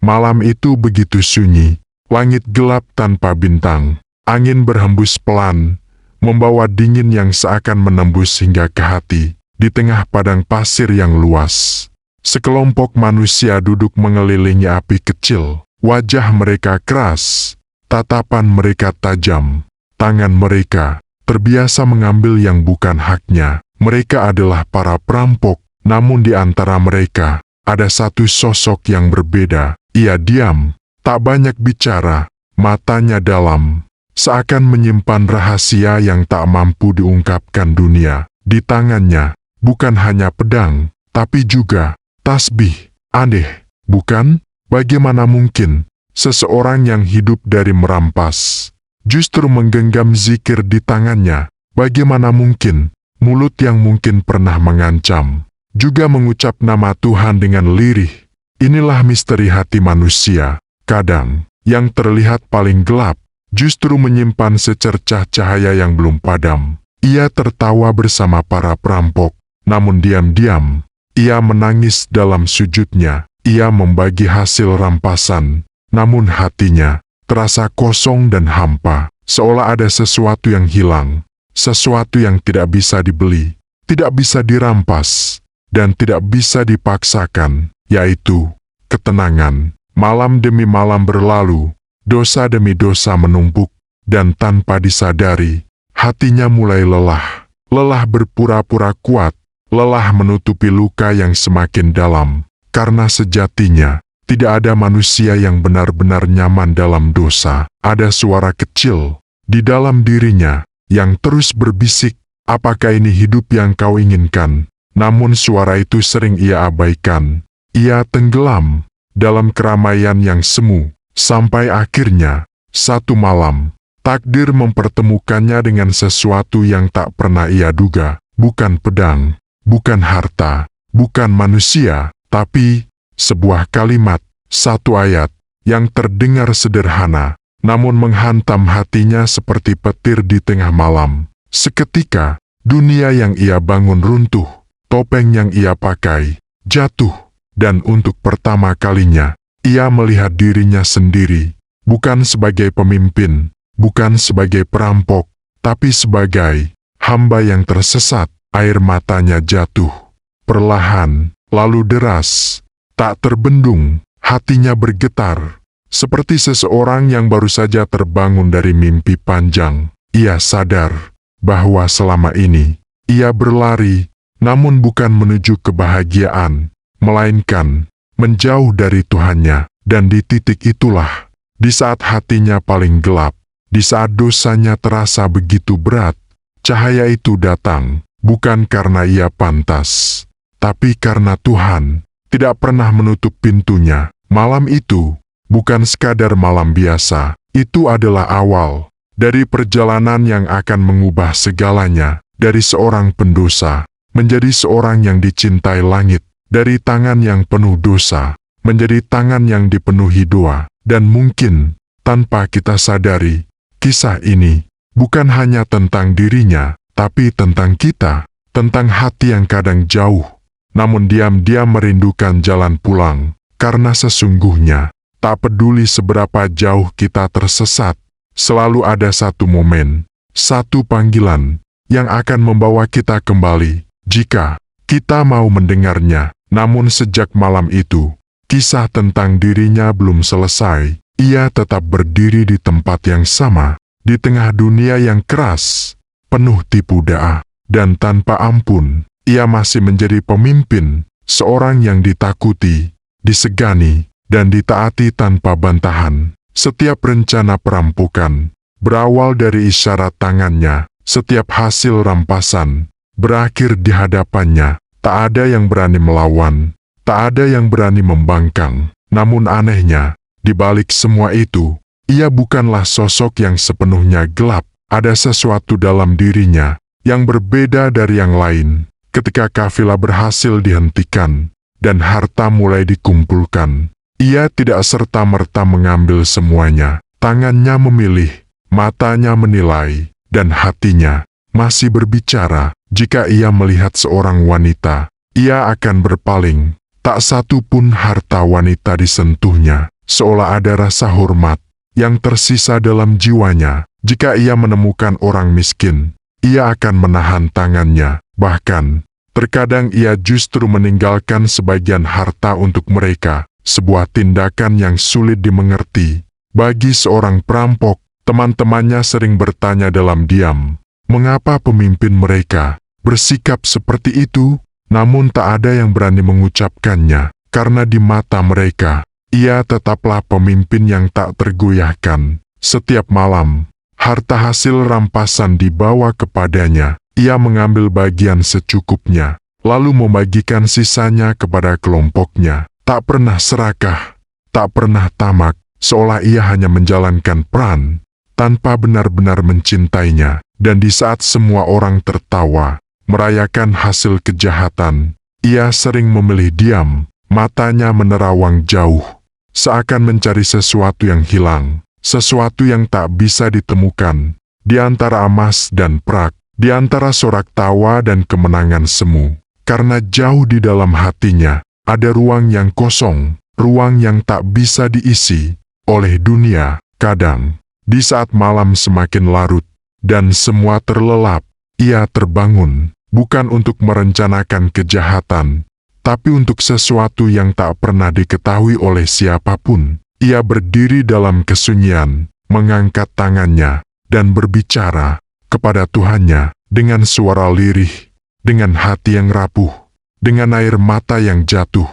Malam itu begitu sunyi, langit gelap tanpa bintang, angin berhembus pelan, membawa dingin yang seakan menembus hingga ke hati. Di tengah padang pasir yang luas, sekelompok manusia duduk mengelilingi api kecil. Wajah mereka keras, tatapan mereka tajam, tangan mereka terbiasa mengambil yang bukan haknya. Mereka adalah para perampok, namun di antara mereka ada satu sosok yang berbeda. Ia diam, tak banyak bicara, matanya dalam, seakan menyimpan rahasia yang tak mampu diungkapkan dunia. Di tangannya bukan hanya pedang, tapi juga tasbih. Aneh, bukan? Bagaimana mungkin seseorang yang hidup dari merampas justru menggenggam zikir di tangannya? Bagaimana mungkin mulut yang mungkin pernah mengancam juga mengucap nama Tuhan dengan lirih? Inilah misteri hati manusia. Kadang yang terlihat paling gelap justru menyimpan secercah cahaya yang belum padam. Ia tertawa bersama para perampok, namun diam-diam ia menangis dalam sujudnya. Ia membagi hasil rampasan, namun hatinya terasa kosong dan hampa, seolah ada sesuatu yang hilang, sesuatu yang tidak bisa dibeli, tidak bisa dirampas, dan tidak bisa dipaksakan, yaitu ketenangan. Malam demi malam berlalu, dosa demi dosa menumpuk, dan tanpa disadari, hatinya mulai lelah. Lelah berpura-pura kuat, lelah menutupi luka yang semakin dalam, karena sejatinya tidak ada manusia yang benar-benar nyaman dalam dosa. Ada suara kecil di dalam dirinya yang terus berbisik, "Apakah ini hidup yang kau inginkan?" Namun suara itu sering ia abaikan. Ia tenggelam dalam keramaian yang semu, sampai akhirnya satu malam takdir mempertemukannya dengan sesuatu yang tak pernah ia duga. Bukan pedang, bukan harta, bukan manusia, tapi sebuah kalimat, satu ayat yang terdengar sederhana, namun menghantam hatinya seperti petir di tengah malam. Seketika, dunia yang ia bangun runtuh, topeng yang ia pakai jatuh, dan untuk pertama kalinya, ia melihat dirinya sendiri, bukan sebagai pemimpin, bukan sebagai perampok, tapi sebagai hamba yang tersesat. Air matanya jatuh, perlahan, lalu deras, tak terbendung. Hatinya bergetar, seperti seseorang yang baru saja terbangun dari mimpi panjang. Ia sadar bahwa selama ini ia berlari, namun bukan menuju kebahagiaan, melainkan menjauh dari Tuhannya. Dan di titik itulah, di saat hatinya paling gelap, di saat dosanya terasa begitu berat, cahaya itu datang. Bukan karena ia pantas, tapi karena Tuhan tidak pernah menutup pintunya. Malam itu bukan sekadar malam biasa, itu adalah awal dari perjalanan yang akan mengubah segalanya, dari seorang pendosa menjadi seorang yang dicintai langit, dari tangan yang penuh dosa menjadi tangan yang dipenuhi doa. Dan mungkin tanpa kita sadari, kisah ini bukan hanya tentang dirinya, tapi tentang kita, tentang hati yang kadang jauh, namun diam-diam merindukan jalan pulang, karena sesungguhnya, tak peduli seberapa jauh kita tersesat, selalu ada satu momen, satu panggilan, yang akan membawa kita kembali, jika kita mau mendengarnya. Namun sejak malam itu, kisah tentang dirinya belum selesai. Ia tetap berdiri di tempat yang sama, di tengah dunia yang keras, penuh tipu daya, dan tanpa ampun. Ia masih menjadi pemimpin, seorang yang ditakuti, disegani, dan ditaati tanpa bantahan. Setiap rencana perampokan berawal dari isyarat tangannya. Setiap hasil rampasan berakhir di hadapannya. Tak ada yang berani melawan, tak ada yang berani membangkang. Namun anehnya, di balik semua itu, ia bukanlah sosok yang sepenuhnya gelap. Ada sesuatu dalam dirinya yang berbeda dari yang lain. Ketika kafilah berhasil dihentikan dan harta mulai dikumpulkan, ia tidak serta-merta mengambil semuanya. Tangannya memilih, matanya menilai, dan hatinya masih berbicara. Jika ia melihat seorang wanita, ia akan berpaling. Tak satu pun harta wanita disentuhnya, seolah ada rasa hormat yang tersisa dalam jiwanya. Jika ia menemukan orang miskin, ia akan menahan tangannya. Bahkan, terkadang ia justru meninggalkan sebagian harta untuk mereka, sebuah tindakan yang sulit dimengerti. Bagi seorang perampok, teman-temannya sering bertanya dalam diam, mengapa pemimpin mereka bersikap seperti itu? Namun tak ada yang berani mengucapkannya, karena di mata mereka, ia tetaplah pemimpin yang tak tergoyahkan. Setiap malam, harta hasil rampasan dibawa kepadanya. Ia mengambil bagian secukupnya, lalu membagikan sisanya kepada kelompoknya. Tak pernah serakah, tak pernah tamak, seolah ia hanya menjalankan peran, tanpa benar-benar mencintainya. Dan di saat semua orang tertawa, merayakan hasil kejahatan, ia sering memilih diam, matanya menerawang jauh, seakan mencari sesuatu yang hilang, sesuatu yang tak bisa ditemukan, di antara emas dan perak, di antara sorak tawa dan kemenangan semu. Karena jauh di dalam hatinya, ada ruang yang kosong, ruang yang tak bisa diisi oleh dunia. Kadang, di saat malam semakin larut, dan semua terlelap, ia terbangun, bukan untuk merencanakan kejahatan, tapi untuk sesuatu yang tak pernah diketahui oleh siapapun. Ia berdiri dalam kesunyian, mengangkat tangannya, dan berbicara kepada Tuhannya dengan suara lirih, dengan hati yang rapuh, dengan air mata yang jatuh,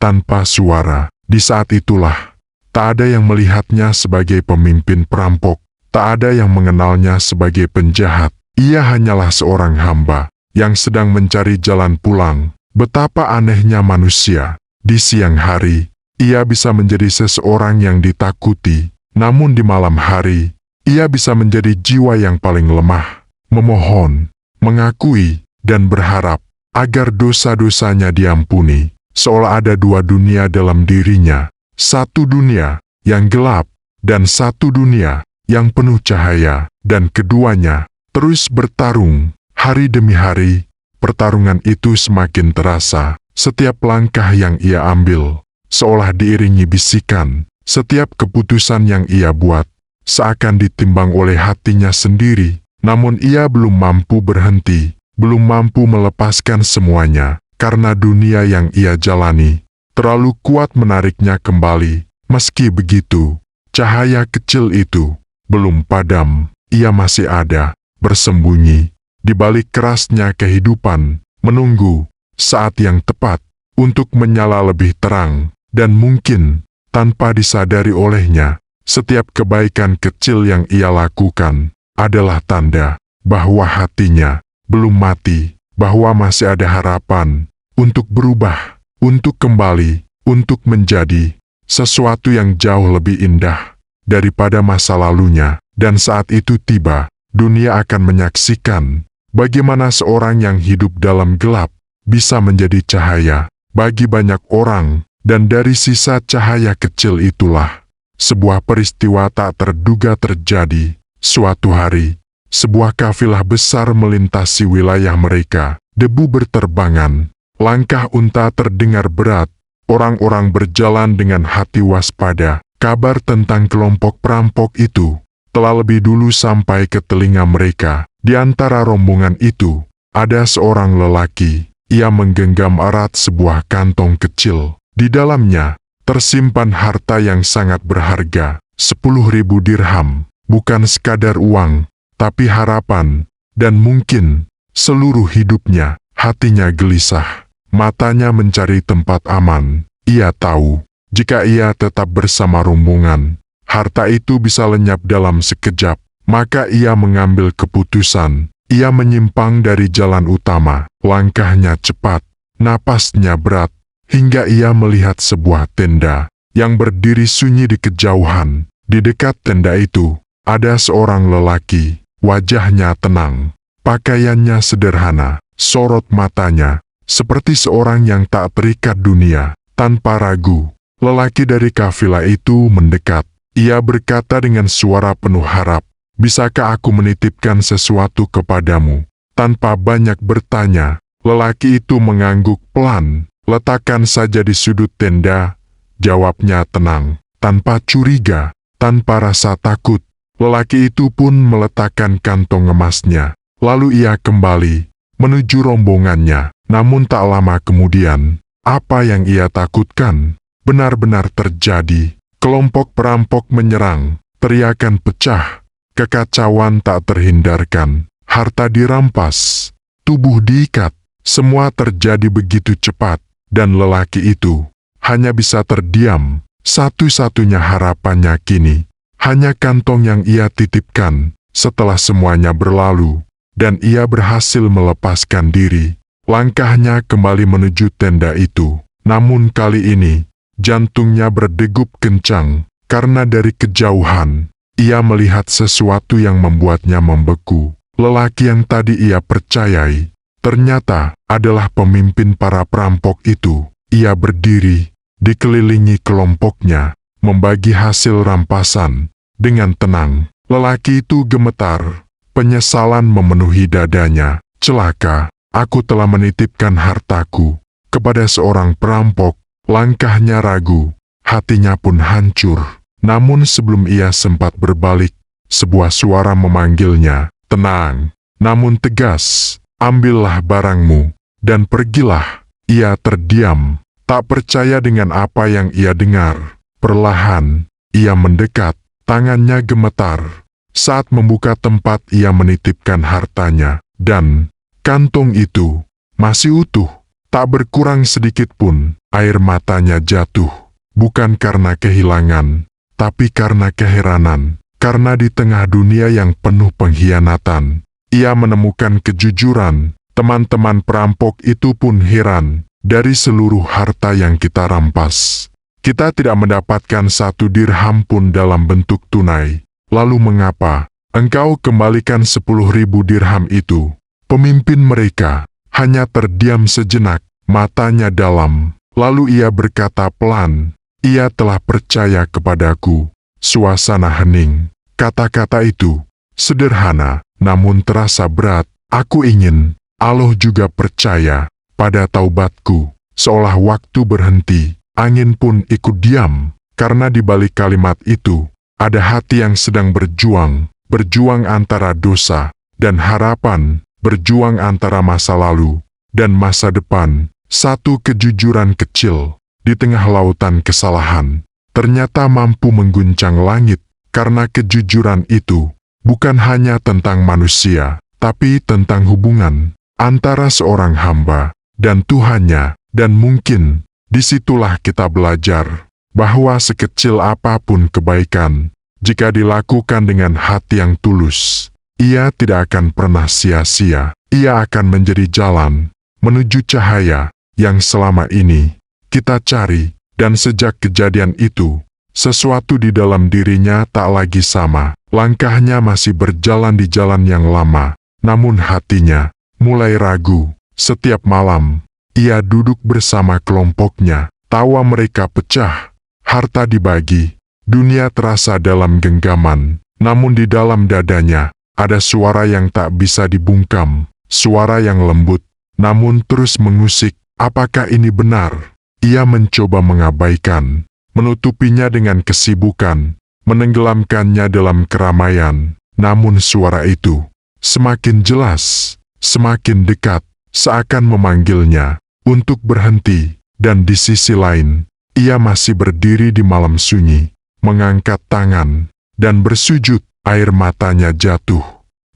tanpa suara. Di saat itulah, tak ada yang melihatnya sebagai pemimpin perampok, tak ada yang mengenalnya sebagai penjahat. Ia hanyalah seorang hamba yang sedang mencari jalan pulang. Betapa anehnya manusia. Di siang hari, ia bisa menjadi seseorang yang ditakuti. Namun di malam hari, ia bisa menjadi jiwa yang paling lemah. Memohon, mengakui, dan berharap agar dosa-dosanya diampuni. Seolah ada dua dunia dalam dirinya. Satu dunia yang gelap, dan satu dunia yang penuh cahaya. Dan keduanya terus bertarung, hari demi hari. Pertarungan itu semakin terasa, setiap langkah yang ia ambil, seolah diiringi bisikan. Setiap keputusan yang ia buat, seakan ditimbang oleh hatinya sendiri. Namun ia belum mampu berhenti, belum mampu melepaskan semuanya, karena dunia yang ia jalani terlalu kuat menariknya kembali. Meski begitu, cahaya kecil itu belum padam. Ia masih ada, bersembunyi di balik kerasnya kehidupan, menunggu saat yang tepat untuk menyala lebih terang. Dan mungkin tanpa disadari olehnya, setiap kebaikan kecil yang ia lakukan adalah tanda bahwa hatinya belum mati, bahwa masih ada harapan untuk berubah, untuk kembali, untuk menjadi sesuatu yang jauh lebih indah daripada masa lalunya. Dan saat itu tiba, dunia akan menyaksikan bagaimana seorang yang hidup dalam gelap bisa menjadi cahaya bagi banyak orang. Dan dari sisa cahaya kecil itulah, sebuah peristiwa tak terduga terjadi. Suatu hari, sebuah kafilah besar melintasi wilayah mereka. Debu berterbangan, langkah unta terdengar berat. Orang-orang berjalan dengan hati waspada. Kabar tentang kelompok perampok itu telah lebih dulu sampai ke telinga mereka. Di antara rombongan itu, ada seorang lelaki. Ia menggenggam erat sebuah kantong kecil. Di dalamnya, tersimpan harta yang sangat berharga, 10.000 dirham. Bukan sekadar uang, tapi harapan, dan mungkin seluruh hidupnya. Hatinya gelisah, matanya mencari tempat aman. Ia tahu, jika ia tetap bersama rombongan, harta itu bisa lenyap dalam sekejap. Maka ia mengambil keputusan. Ia menyimpang dari jalan utama. Langkahnya cepat, napasnya berat, hingga ia melihat sebuah tenda yang berdiri sunyi di kejauhan. Di dekat tenda itu, ada seorang lelaki. Wajahnya tenang, pakaiannya sederhana, sorot matanya seperti seorang yang tak terikat dunia. Tanpa ragu, lelaki dari kafilah itu mendekat. Ia berkata dengan suara penuh harap, "Bisakah aku menitipkan sesuatu kepadamu?" Tanpa banyak bertanya, lelaki itu mengangguk pelan, letakkan saja di sudut tenda, jawabnya tenang, tanpa curiga, tanpa rasa takut. Lelaki itu pun meletakkan kantong emasnya, lalu ia kembali menuju rombongannya. Namun tak lama kemudian, apa yang ia takutkan benar-benar terjadi. Kelompok perampok menyerang, teriakan pecah, kekacauan tak terhindarkan, harta dirampas, tubuh diikat, semua terjadi begitu cepat, dan lelaki itu hanya bisa terdiam. Satu-satunya harapannya kini hanya kantong yang ia titipkan. Setelah semuanya berlalu, dan ia berhasil melepaskan diri, langkahnya kembali menuju tenda itu. Namun kali ini, jantungnya berdegup kencang, karena dari kejauhan, ia melihat sesuatu yang membuatnya membeku. Lelaki yang tadi ia percayai, ternyata adalah pemimpin para perampok itu. Ia berdiri, dikelilingi kelompoknya, membagi hasil rampasan. Dengan tenang, lelaki itu gemetar, penyesalan memenuhi dadanya. Celaka, aku telah menitipkan hartaku kepada seorang perampok. Langkahnya ragu, hatinya pun hancur. Namun sebelum ia sempat berbalik, sebuah suara memanggilnya, tenang, namun tegas, ambillah barangmu, dan pergilah. Ia terdiam, tak percaya dengan apa yang ia dengar. Perlahan, ia mendekat, tangannya gemetar. Saat membuka tempat ia menitipkan hartanya, dan kantong itu masih utuh, tak berkurang sedikit pun. Air matanya jatuh, bukan karena kehilangan, tapi karena keheranan. Karena di tengah dunia yang penuh pengkhianatan, ia menemukan kejujuran. Teman-teman perampok itu pun heran. Dari seluruh harta yang kita rampas, kita tidak mendapatkan 1 dirham pun dalam bentuk tunai. Lalu mengapa engkau kembalikan 10.000 dirham itu? Pemimpin mereka hanya terdiam sejenak, matanya dalam. Lalu ia berkata pelan, ia telah percaya kepadaku. Suasana hening. Kata-kata itu sederhana, namun terasa berat. Aku ingin Allah juga percaya pada taubatku. Seolah waktu berhenti, angin pun ikut diam. Karena di balik kalimat itu, ada hati yang sedang berjuang. Berjuang antara dosa dan harapan. Berjuang antara masa lalu dan masa depan. Satu kejujuran kecil di tengah lautan kesalahan ternyata mampu mengguncang langit. Karena kejujuran itu bukan hanya tentang manusia, tapi tentang hubungan antara seorang hamba dan Tuhannya. Dan mungkin disitulah kita belajar bahwa sekecil apapun kebaikan, jika dilakukan dengan hati yang tulus, ia tidak akan pernah sia-sia. Ia akan menjadi jalan menuju cahaya yang selama ini kita cari. Dan sejak kejadian itu, sesuatu di dalam dirinya tak lagi sama. Langkahnya masih berjalan di jalan yang lama, namun hatinya mulai ragu. Setiap malam, ia duduk bersama kelompoknya. Tawa mereka pecah, harta dibagi, dunia terasa dalam genggaman. Namun di dalam dadanya, ada suara yang tak bisa dibungkam. Suara yang lembut, namun terus mengusik. Apakah ini benar? Ia mencoba mengabaikan, menutupinya dengan kesibukan, menenggelamkannya dalam keramaian. Namun suara itu semakin jelas, semakin dekat, seakan memanggilnya untuk berhenti. Dan di sisi lain, ia masih berdiri di malam sunyi, mengangkat tangan, dan bersujud. Air matanya jatuh,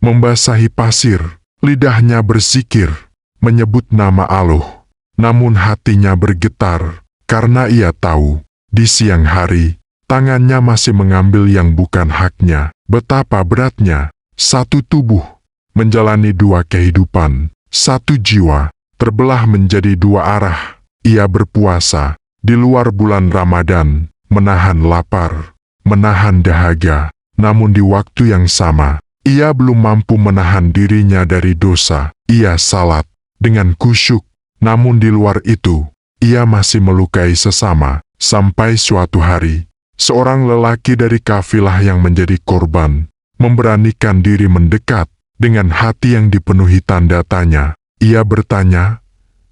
membasahi pasir, lidahnya berzikir, menyebut nama Allah. Namun hatinya bergetar, karena ia tahu, di siang hari, tangannya masih mengambil yang bukan haknya. Betapa beratnya, satu tubuh menjalani 2 kehidupan, satu jiwa terbelah menjadi 2 arah. Ia berpuasa di luar bulan Ramadan, menahan lapar, menahan dahaga. Namun di waktu yang sama, ia belum mampu menahan dirinya dari dosa. Ia salat dengan khusyuk, namun di luar itu, ia masih melukai sesama. Sampai suatu hari, seorang lelaki dari kafilah yang menjadi korban memberanikan diri mendekat dengan hati yang dipenuhi tanda tanya. Ia bertanya,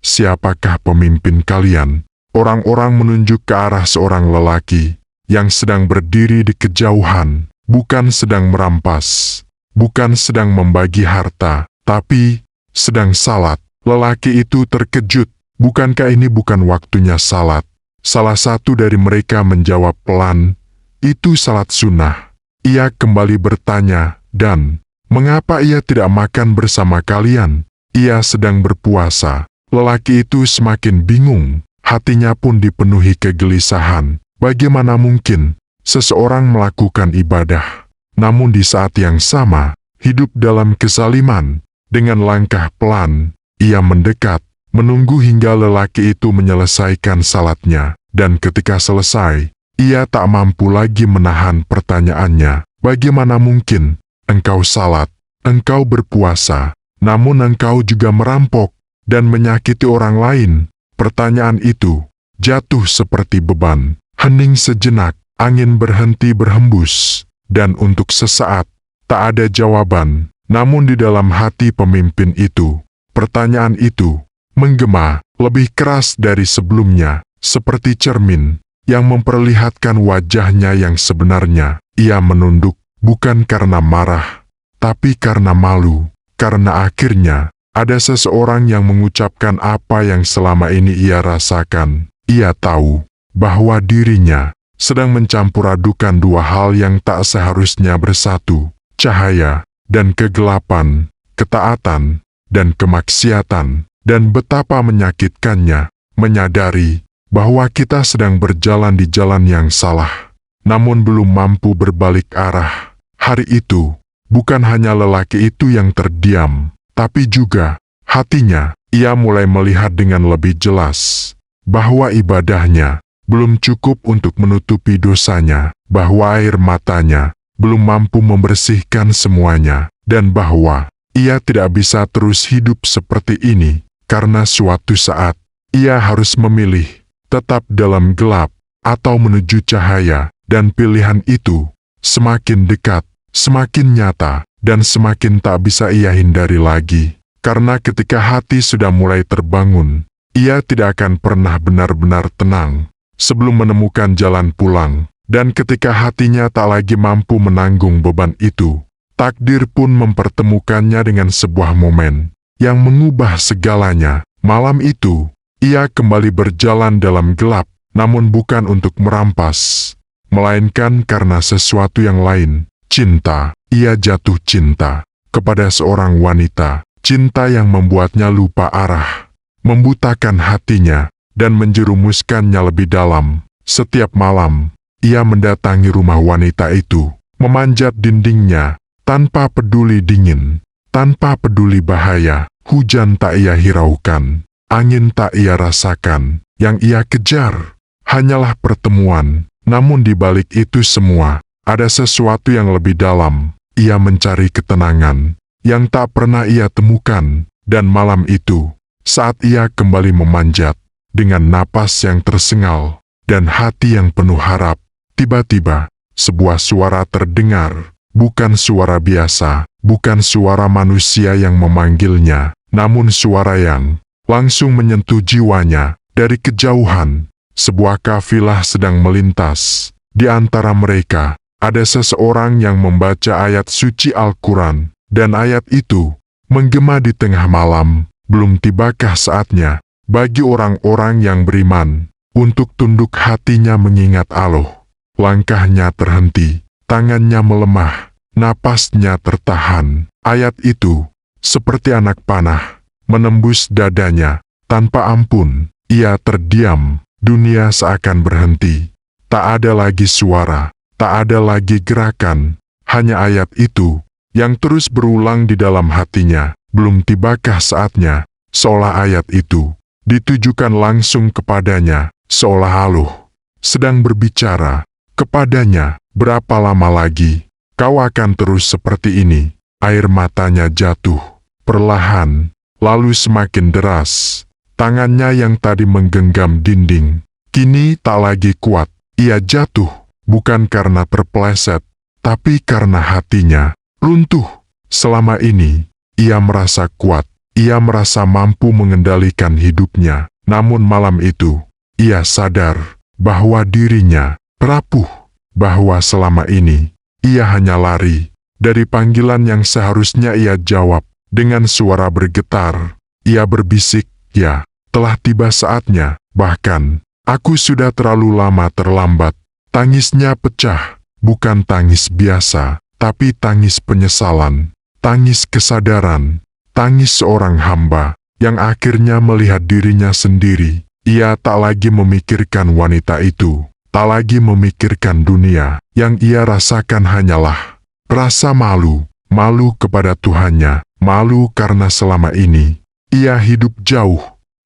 siapakah pemimpin kalian?" Orang-orang menunjuk ke arah seorang lelaki yang sedang berdiri di kejauhan, bukan sedang merampas, bukan sedang membagi harta, tapi sedang salat. Lelaki itu terkejut, "Bukankah ini bukan waktunya salat?" Salah satu dari mereka menjawab pelan, "Itu salat sunnah." Ia kembali bertanya, "Dan mengapa ia tidak makan bersama kalian?" "Ia sedang berpuasa." Lelaki itu semakin bingung, hatinya pun dipenuhi kegelisahan. Bagaimana mungkin seseorang melakukan ibadah, namun di saat yang sama, hidup dalam kezaliman? Dengan langkah pelan, ia mendekat, menunggu hingga lelaki itu menyelesaikan salatnya, dan ketika selesai, ia tak mampu lagi menahan pertanyaannya. "Bagaimana mungkin engkau salat, engkau berpuasa, namun engkau juga merampok dan menyakiti orang lain?" Pertanyaan itu jatuh seperti beban. Hening sejenak, angin berhenti berhembus, dan untuk sesaat, tak ada jawaban. Namun di dalam hati pemimpin itu, pertanyaan itu menggema lebih keras dari sebelumnya, seperti cermin yang memperlihatkan wajahnya yang sebenarnya. Ia menunduk, bukan karena marah, tapi karena malu, karena akhirnya ada seseorang yang mengucapkan apa yang selama ini ia rasakan. Ia tahu bahwa dirinya sedang mencampur adukan dua hal yang tak seharusnya bersatu, cahaya dan kegelapan, ketaatan dan kemaksiatan, dan betapa menyakitkannya menyadari bahwa kita sedang berjalan di jalan yang salah, namun belum mampu berbalik arah. Hari itu, bukan hanya lelaki itu yang terdiam, tapi juga hatinya. Ia mulai melihat dengan lebih jelas bahwa ibadahnya belum cukup untuk menutupi dosanya, bahwa air matanya belum mampu membersihkan semuanya, dan bahwa ia tidak bisa terus hidup seperti ini, karena suatu saat ia harus memilih tetap dalam gelap atau menuju cahaya, dan pilihan itu semakin dekat, semakin nyata, dan semakin tak bisa ia hindari lagi. Karena ketika hati sudah mulai terbangun, ia tidak akan pernah benar-benar tenang sebelum menemukan jalan pulang. Dan ketika hatinya tak lagi mampu menanggung beban itu, takdir pun mempertemukannya dengan sebuah momen yang mengubah segalanya. Malam itu, ia kembali berjalan dalam gelap, namun bukan untuk merampas, melainkan karena sesuatu yang lain. Cinta. Ia jatuh cinta kepada seorang wanita, cinta yang membuatnya lupa arah, membutakan hatinya, dan menjerumuskannya lebih dalam. Setiap malam, ia mendatangi rumah wanita itu, memanjat dindingnya, tanpa peduli dingin, tanpa peduli bahaya. Hujan tak ia hiraukan, angin tak ia rasakan. Yang ia kejar hanyalah pertemuan. Namun di balik itu semua, ada sesuatu yang lebih dalam. Ia mencari ketenangan yang tak pernah ia temukan. Dan malam itu, saat ia kembali memanjat, dengan napas yang tersengal dan hati yang penuh harap, tiba-tiba, sebuah suara terdengar. Bukan suara biasa, bukan suara manusia yang memanggilnya, namun suara yang langsung menyentuh jiwanya. Dari kejauhan, sebuah kafilah sedang melintas. Di antara mereka, ada seseorang yang membaca ayat suci Al-Quran, dan ayat itu menggema di tengah malam. Belum tibakah saatnya bagi orang-orang yang beriman untuk tunduk hatinya mengingat Allah? Langkahnya terhenti, tangannya melemah, napasnya tertahan. Ayat itu, seperti anak panah, menembus dadanya. Tanpa ampun, ia terdiam. Dunia seakan berhenti. Tak ada lagi suara, tak ada lagi gerakan. Hanya ayat itu yang terus berulang di dalam hatinya. Belum tibakah saatnya, seolah ayat itu ditujukan langsung kepadanya, seolah Allah sedang berbicara kepadanya. Berapa lama lagi kau akan terus seperti ini? Air matanya jatuh perlahan, lalu semakin deras. Tangannya yang tadi menggenggam dinding, kini tak lagi kuat. Ia jatuh, bukan karena terpeleset, tapi karena hatinya runtuh. Selama ini, ia merasa kuat, ia merasa mampu mengendalikan hidupnya. Namun malam itu, ia sadar bahwa dirinya rapuh, bahwa selama ini ia hanya lari dari panggilan yang seharusnya ia jawab. Dengan suara bergetar, ia berbisik, "Ya, telah tiba saatnya, bahkan aku sudah terlalu lama terlambat." Tangisnya pecah, bukan tangis biasa, tapi tangis penyesalan, tangis kesadaran, tangis seorang hamba yang akhirnya melihat dirinya sendiri. Ia tak lagi memikirkan wanita itu, tak lagi memikirkan dunia. Yang ia rasakan hanyalah rasa malu, malu kepada Tuhannya, malu karena selama ini ia hidup jauh.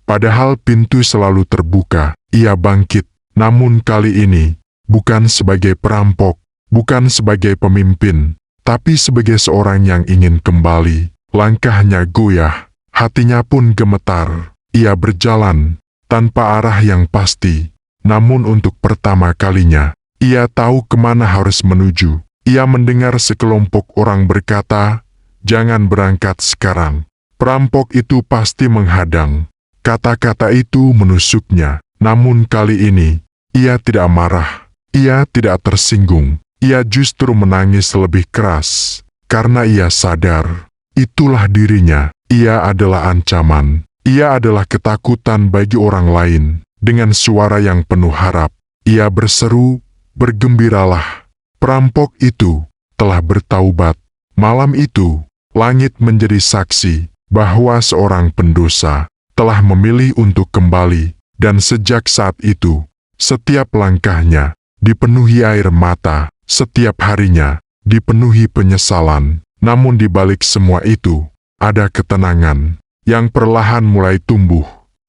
Padahal pintu selalu terbuka. Ia bangkit, namun kali ini bukan sebagai perampok, bukan sebagai pemimpin, tapi sebagai seorang yang ingin kembali. Langkahnya goyah, hatinya pun gemetar. Ia berjalan tanpa arah yang pasti, namun untuk pertama kalinya, ia tahu kemana harus menuju. Ia mendengar sekelompok orang berkata, "Jangan berangkat sekarang. Perampok itu pasti menghadang." Kata-kata itu menusuknya, namun kali ini, ia tidak marah. Ia tidak tersinggung. Ia justru menangis lebih keras, karena ia sadar, itulah dirinya. Ia adalah ancaman. Ia adalah ketakutan bagi orang lain. Dengan suara yang penuh harap, ia berseru, "Bergembiralah, perampok itu telah bertaubat." Malam itu, langit menjadi saksi bahwa seorang pendosa telah memilih untuk kembali, dan sejak saat itu, setiap langkahnya dipenuhi air mata, setiap harinya dipenuhi penyesalan. Namun di balik semua itu, ada ketenangan yang perlahan mulai tumbuh,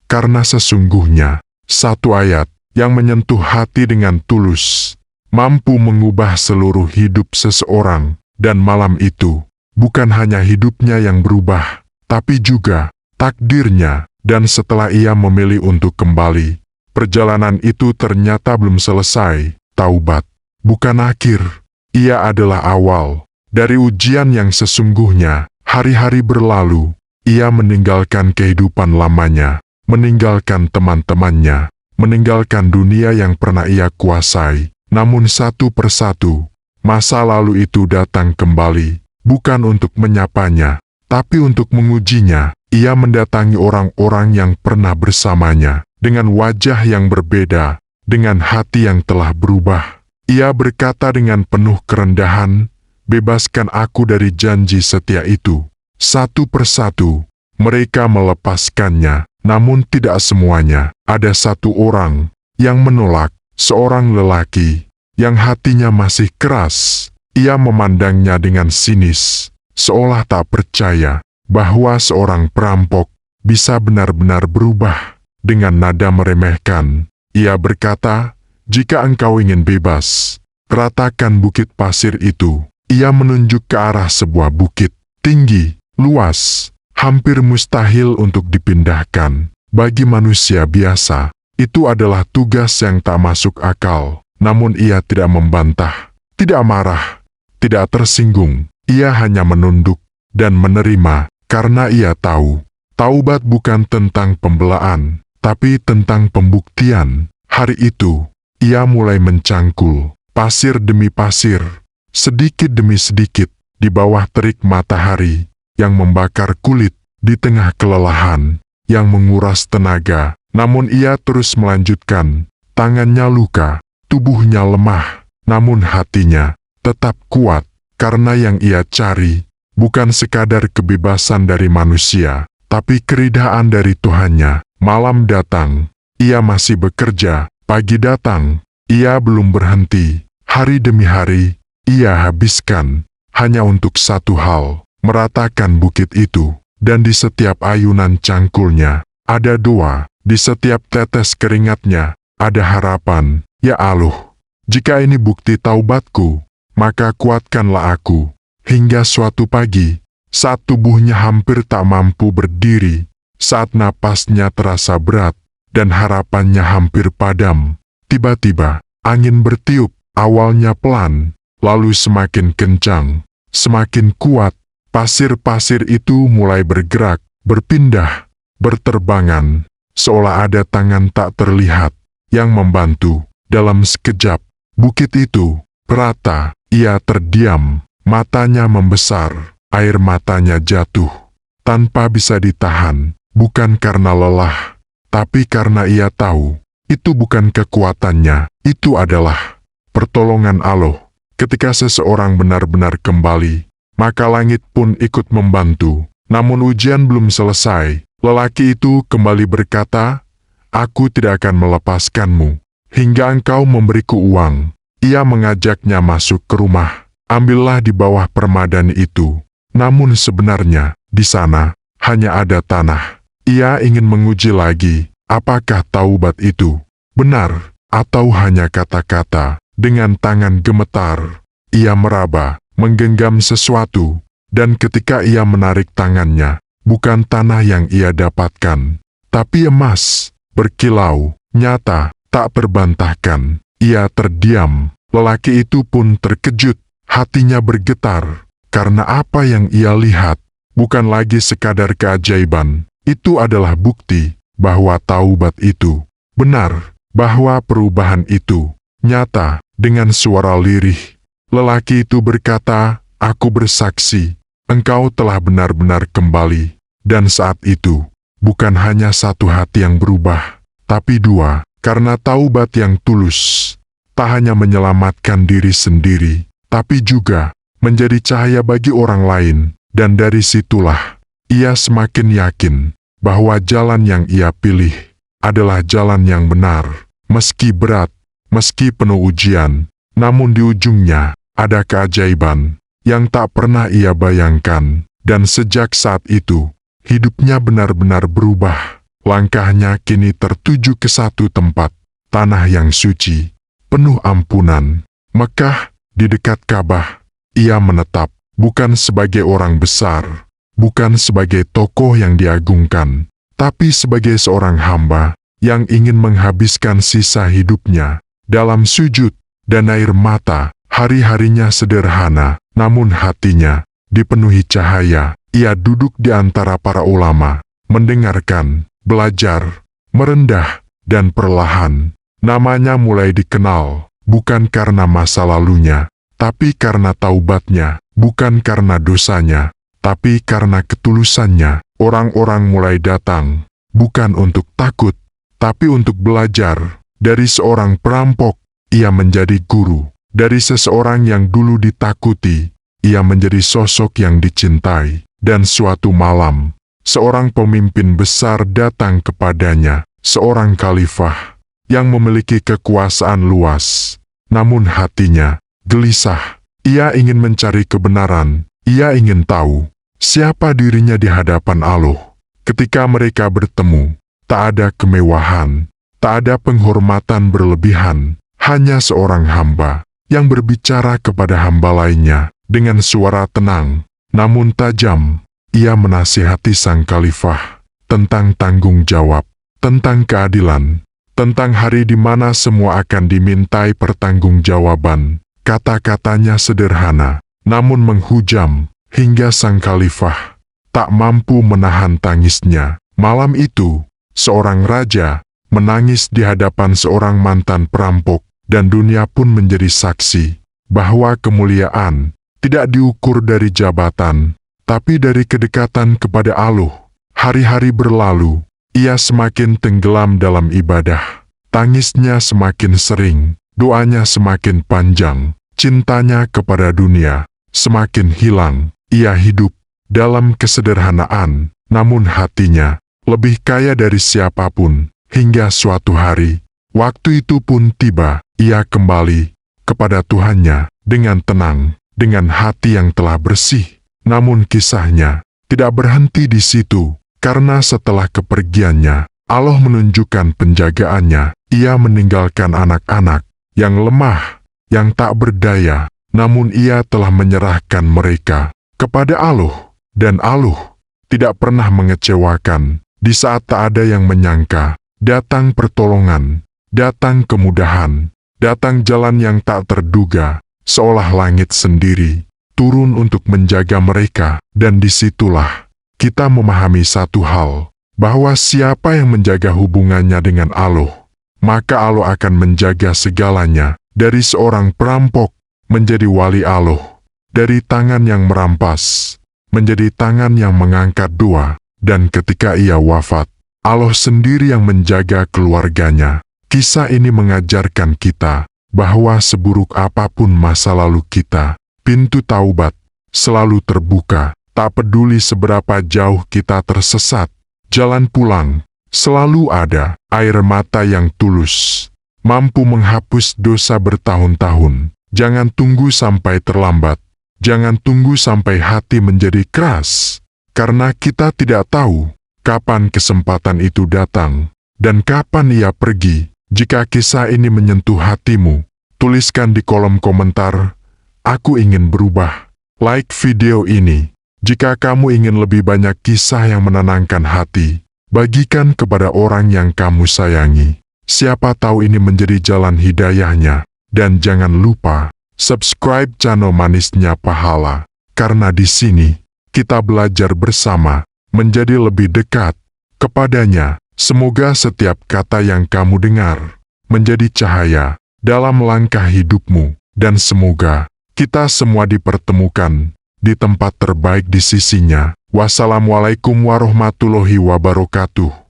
karena sesungguhnya satu ayat yang menyentuh hati dengan tulus mampu mengubah seluruh hidup seseorang. Dan malam itu, bukan hanya hidupnya yang berubah, tapi juga takdirnya. Dan setelah ia memilih untuk kembali, perjalanan itu ternyata belum selesai. Taubat bukan akhir, ia adalah awal dari ujian yang sesungguhnya. Hari-hari berlalu, ia meninggalkan kehidupan lamanya, meninggalkan teman-temannya, meninggalkan dunia yang pernah ia kuasai. Namun satu persatu, masa lalu itu datang kembali, bukan untuk menyapanya, tapi untuk mengujinya. Ia mendatangi orang-orang yang pernah bersamanya, dengan wajah yang berbeda, dengan hati yang telah berubah. Ia berkata dengan penuh kerendahan, "Bebaskan aku dari janji setia itu." Satu persatu, mereka melepaskannya, namun tidak semuanya. Ada satu orang yang menolak, seorang lelaki yang hatinya masih keras. Ia memandangnya dengan sinis, seolah tak percaya bahwa seorang perampok bisa benar-benar berubah. Dengan nada meremehkan, ia berkata, "Jika engkau ingin bebas, ratakan bukit pasir itu." Ia menunjuk ke arah sebuah bukit, tinggi, luas, hampir mustahil untuk dipindahkan. Bagi manusia biasa, itu adalah tugas yang tak masuk akal. Namun ia tidak membantah, tidak marah, tidak tersinggung. Ia hanya menunduk dan menerima, karena ia tahu, taubat bukan tentang pembelaan, tapi tentang pembuktian. Hari itu, ia mulai mencangkul, pasir demi pasir, sedikit demi sedikit, di bawah terik matahari yang membakar kulit, di tengah kelelahan yang menguras tenaga. Namun ia terus melanjutkan. Tangannya luka, tubuhnya lemah, namun hatinya tetap kuat, karena yang ia cari bukan sekadar kebebasan dari manusia, tapi keridhaan dari Tuhannya. Malam datang, ia masih bekerja. Pagi datang, ia belum berhenti. Hari demi hari, ia habiskan hanya untuk satu hal, meratakan bukit itu. Dan di setiap ayunan cangkulnya, ada doa. Di setiap tetes keringatnya, ada harapan. Ya Allah, jika ini bukti taubatku, maka kuatkanlah aku. Hingga suatu pagi, saat tubuhnya hampir tak mampu berdiri, saat napasnya terasa berat, dan harapannya hampir padam, tiba-tiba, angin bertiup, awalnya pelan, lalu semakin kencang, semakin kuat. Pasir-pasir itu mulai bergerak, berpindah, berterbangan, seolah ada tangan tak terlihat yang membantu. Dalam sekejap, bukit itu rata, ia terdiam, matanya membesar, air matanya jatuh, tanpa bisa ditahan, bukan karena lelah, tapi karena ia tahu, itu bukan kekuatannya, itu adalah pertolongan Allah. Ketika seseorang benar-benar kembali, maka langit pun ikut membantu. Namun ujian belum selesai, lelaki itu kembali berkata, "Aku tidak akan melepaskanmu hingga engkau memberiku uang." Ia mengajaknya masuk ke rumah. "Ambillah di bawah permadani itu." Namun sebenarnya, di sana, hanya ada tanah. Ia ingin menguji lagi, apakah taubat itu benar, atau hanya kata-kata. Dengan tangan gemetar, ia meraba, menggenggam sesuatu, dan ketika ia menarik tangannya, bukan tanah yang ia dapatkan, tapi emas, berkilau, nyata, tak terbantahkan. Ia terdiam. Lelaki itu pun terkejut, hatinya bergetar, karena apa yang ia lihat bukan lagi sekadar keajaiban. Itu adalah bukti bahwa taubat itu benar, bahwa perubahan itu nyata. Dengan suara lirih, lelaki itu berkata, "Aku bersaksi, engkau telah benar-benar kembali." Dan saat itu, bukan hanya satu hati yang berubah, tapi dua, karena taubat yang tulus tak hanya menyelamatkan diri sendiri, tapi juga menjadi cahaya bagi orang lain. Dan dari situlah, ia semakin yakin bahwa jalan yang ia pilih adalah jalan yang benar, meski berat, meski penuh ujian, namun di ujungnya ada keajaiban yang tak pernah ia bayangkan. Dan sejak saat itu, hidupnya benar-benar berubah. Langkahnya kini tertuju ke satu tempat, tanah yang suci, penuh ampunan, Mekah, di dekat Ka'bah. Ia menetap, bukan sebagai orang besar, bukan sebagai tokoh yang diagungkan, tapi sebagai seorang hamba yang ingin menghabiskan sisa hidupnya dalam sujud dan air mata. Hari-harinya sederhana, namun hatinya dipenuhi cahaya. Ia duduk di antara para ulama, mendengarkan, belajar, merendah, dan perlahan namanya mulai dikenal, bukan karena masa lalunya, tapi karena taubatnya, bukan karena dosanya, tapi karena ketulusannya. Orang-orang mulai datang, bukan untuk takut, tapi untuk belajar. Dari seorang perampok, ia menjadi guru. Dari seseorang yang dulu ditakuti, ia menjadi sosok yang dicintai. Dan suatu malam, seorang pemimpin besar datang kepadanya, seorang khalifah yang memiliki kekuasaan luas. Namun hatinya gelisah. Ia ingin mencari kebenaran. Ia ingin tahu siapa dirinya di hadapan Allah. Ketika mereka bertemu, tak ada kemewahan, tak ada penghormatan berlebihan, hanya seorang hamba yang berbicara kepada hamba lainnya dengan suara tenang, namun tajam. Ia menasihati sang khalifah tentang tanggung jawab, tentang keadilan, tentang hari di mana semua akan dimintai pertanggungjawaban. Kata-katanya sederhana, namun menghujam, hingga sang khalifah tak mampu menahan tangisnya. Malam itu, seorang raja menangis di hadapan seorang mantan perampok, dan dunia pun menjadi saksi bahwa kemuliaan tidak diukur dari jabatan, tapi dari kedekatan kepada Allah. Hari-hari berlalu, ia semakin tenggelam dalam ibadah. Tangisnya semakin sering, doanya semakin panjang, cintanya kepada dunia semakin hilang. Ia hidup dalam kesederhanaan, namun hatinya lebih kaya dari siapapun. Hingga suatu hari, waktu itu pun tiba, ia kembali kepada Tuhannya dengan tenang, dengan hati yang telah bersih. Namun kisahnya tidak berhenti di situ, karena setelah kepergiannya, Allah menunjukkan penjagaannya. Ia meninggalkan anak-anak yang lemah, yang tak berdaya, namun ia telah menyerahkan mereka kepada Allah. Dan Allah tidak pernah mengecewakan. Di saat tak ada yang menyangka, datang pertolongan, datang kemudahan, datang jalan yang tak terduga, seolah langit sendiri turun untuk menjaga mereka. Dan disitulah kita memahami satu hal, bahwa siapa yang menjaga hubungannya dengan Allah, maka Allah akan menjaga segalanya, dari seorang perampok menjadi wali Allah, dari tangan yang merampas menjadi tangan yang mengangkat doa, dan ketika ia wafat, Allah sendiri yang menjaga keluarganya. Kisah ini mengajarkan kita bahwa seburuk apapun masa lalu kita, pintu taubat selalu terbuka. Tak peduli seberapa jauh kita tersesat, jalan pulang selalu ada. Air mata yang tulus mampu menghapus dosa bertahun-tahun. Jangan tunggu sampai terlambat. Jangan tunggu sampai hati menjadi keras, karena kita tidak tahu kapan kesempatan itu datang dan kapan ia pergi. Jika kisah ini menyentuh hatimu, tuliskan di kolom komentar, "Aku ingin berubah." Like video ini. Jika kamu ingin lebih banyak kisah yang menenangkan hati, bagikan kepada orang yang kamu sayangi. Siapa tahu ini menjadi jalan hidayahnya. Dan jangan lupa, subscribe channel Manisnya Pahala, karena di sini kita belajar bersama menjadi lebih dekat kepadanya. Semoga setiap kata yang kamu dengar menjadi cahaya dalam langkah hidupmu, dan semoga kita semua dipertemukan di tempat terbaik di sisinya. Wassalamualaikum warahmatullahi wabarakatuh.